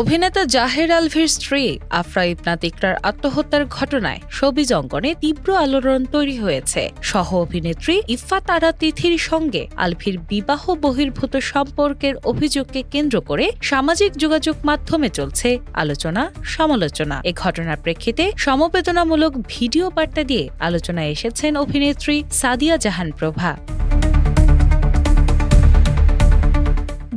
অভিনেতা জাহের আলভির স্ত্রী আফরা ইবনাত ইকরার আত্মহত্যার ঘটনায় শোবিজ অঙ্গনে তীব্র আলোড়ন তৈরি হয়েছে। সহ অভিনেত্রী ইফফাত আরা তিথির সঙ্গে আলভির বিবাহ বহির্ভূত সম্পর্কের অভিযোগকে কেন্দ্র করে সামাজিক যোগাযোগ মাধ্যমে চলছে আলোচনা সমালোচনা। এ ঘটনার প্রেক্ষিতে সমবেদনামূলক ভিডিও বার্তা দিয়ে আলোচনায় এসেছেন অভিনেত্রী সাদিয়া জাহান প্রভা।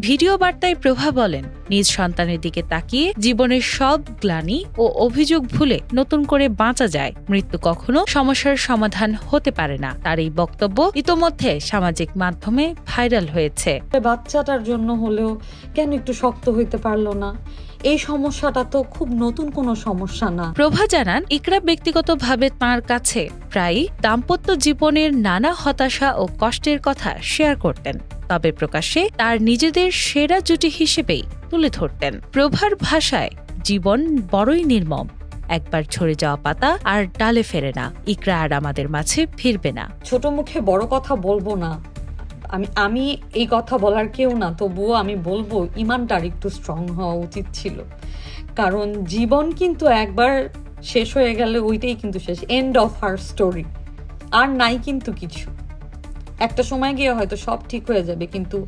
ভিডিও বার্তায় প্রভা বলেন, নিজ সন্তানের দিকে তাকিয়ে জীবনের সব গ্লানি ও অভিযোগ ভুলে নতুন করে বাঁচা যায়। মৃত্যু কখনো সমস্যার সমাধান হতে পারে না। তার এই বক্তব্য ইতোমধ্যে সামাজিক মাধ্যমে ভাইরাল হয়েছে। বাচ্চাটার জন্য হলেও কেন একটু শক্ত হইতে পারলো না? এই সমস্যাটা তো খুব নতুন কোনো সমস্যা না। প্রভা জানান, ইকরা ব্যক্তিগতভাবে তাঁর কাছে প্রায়ই দাম্পত্য জীবনের নানা হতাশা ও কষ্টের কথা শেয়ার করতেন, তবে প্রকাশ্যে তার নিজেদের সেরা জুটি হিসেবেই তুলে ধরতেন। প্রভার ভাষায়, জীবন বড়ই নির্মম, একবার ঝরে যাওয়া পাতা আর ডালে ফেরে না। ইকরা আর আমাদের মাঝে ফিরবে না। ছোট মুখে বড় কথা বলবো না, আমি এই কথা বলার কেউ না, তবুও আমি বলবো ইমানটার একটু স্ট্রং হওয়া উচিত ছিল। কারণ জীবন কিন্তু একবার শেষ হয়ে গেলে ওইটাই কিন্তু শেষ, এন্ড অফ হার স্টোরি। আর নাই কিন্তু কিছু, একটা সময় গিয়ে হয়তো সব ঠিক হয়ে যাবে, কিন্তু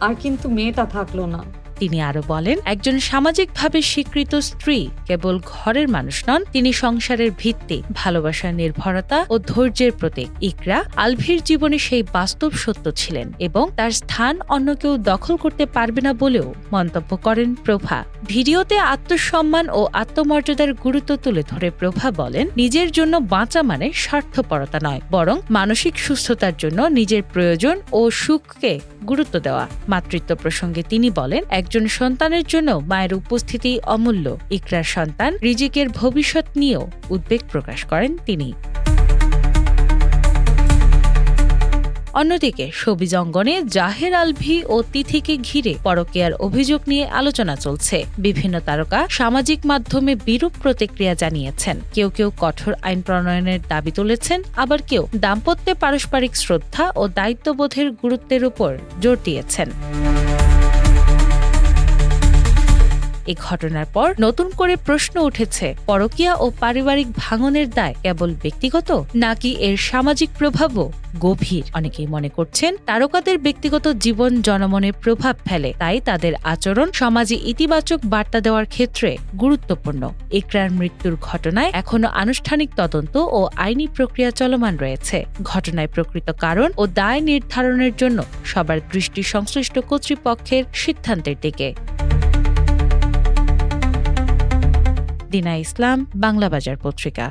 আর কিন্তু মেয়েটা থাকলো না। তিনি আরো বলেন, একজন সামাজিকভাবে স্বীকৃত স্ত্রী কেবল ঘরের মানুষ নন, তিনি সংসারের ভিত্তি, ভালোবাসার নির্ভরতা ও ধৈর্যের প্রতীক। ইকরা আলভির জীবনে সেই বাস্তব সত্য ছিলেন এবং তার স্থান অন্য কেউ দখল করতে পারবে না বলেও মন্তব্য করেন প্রভা। ভিডিওতে আত্মসম্মান ও আত্মমর্যাদার গুরুত্ব তুলে ধরে প্রভা বলেন, নিজের জন্য বাঁচা মানে স্বার্থপরতা নয়, বরং মানসিক সুস্থতার জন্য নিজের প্রয়োজন ও সুখকে গুরুত্ব দেওয়া। মাতৃত্ব প্রসঙ্গে তিনি বলেন, একজন সন্তানের জন্য মায়ের উপস্থিতি অমূল্য। ইকরার সন্তান রিজিকের ভবিষ্যৎ নিয়েও উদ্বেগ প্রকাশ করেন তিনি। অন্যদিকে শোবিজ অঙ্গনে জাহের আলভি ও তিথিকে ঘিরে পরকীয়ার অভিযোগ নিয়ে আলোচনা চলছে। বিভিন্ন তারকা সামাজিক মাধ্যমে বিরূপ প্রতিক্রিয়া জানিয়েছেন। কেউ কেউ কঠোর আইন প্রণয়নের দাবি তুলেছেন, আবার কেউ দাম্পত্যে পারস্পরিক শ্রদ্ধা ও দায়িত্ববোধের গুরুত্বের উপর জোর দিয়েছেন। এই ঘটনার পর নতুন করে প্রশ্ন উঠেছে, পরকীয়া ও পারিবারিক ভাঙনের দায় কেবল ব্যক্তিগত, নাকি এর সামাজিক প্রভাবও গভীর? অনেকেই মনে করছেন, তারকাদের ব্যক্তিগত জীবন জনমনে প্রভাব ফেলে, তাই তাদের আচরণ সমাজে ইতিবাচক বার্তা দেওয়ার ক্ষেত্রে গুরুত্বপূর্ণ। ইকরার মৃত্যুর ঘটনায় এখনো আনুষ্ঠানিক তদন্ত ও আইনি প্রক্রিয়া চলমান রয়েছে। ঘটনায় প্রকৃত কারণ ও দায় নির্ধারণের জন্য সবার দৃষ্টি সংশ্লিষ্ট কর্তৃপক্ষের সিদ্ধান্তের দিকে। দিনা ইসলাম, বাংলা বাজার পত্রিকা।